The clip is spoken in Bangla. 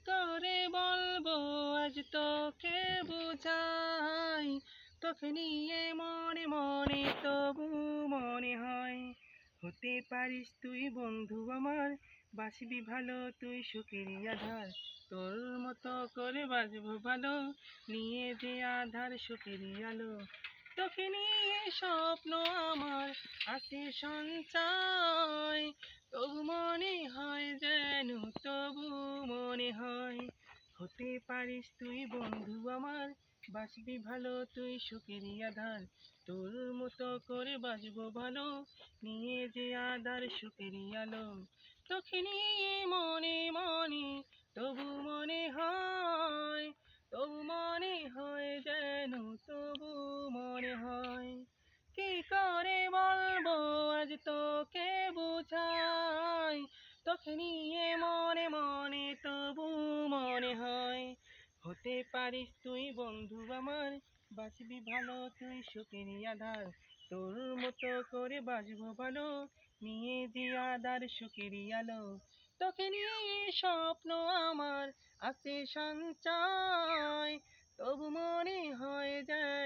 করে বলবো আজ তোকে বুঝাই, তোকে নিয়ে মনে মনে তবু মনে হয় হতে পারিস তুই বন্ধু আমার, বাসবি ভালো তুই সুখের আধার, তোর মতো করে বাজবো ভালো, নিয়ে যে আধার সুখের আলো। তোকে নিয়ে স্বপ্ন আমার আছে সঞ্চয়, তবু মনে হয় যেন, তবু মনে হয় হতে পারিস তুই বন্ধু আমার, বাসবি ভালো তুই সুখের আধার, তোর মতো করে বাজবো ভালো, নিয়ে যে আধার সুখের আলো। তোকে নিয়ে মনে মনে তবু মনে হয়, তবু মনে হয় যেন, তবু মনে হয়। কি করে বলবো আজ তোকে বুঝাই, তোকে নিয়ে মনে মনে তবু মনে হয় হতে পারিস তুই বন্ধু আমার, বাঁচবি ভালো তুই সুখের আধার, তোর মতো করে বাজবো ভালো, নিয়ে যে আধার সুখের আলো। তোকে নিয়ে স্বপ্ন আমার আছে সঞ্চয়, তবু মনে হয় যেন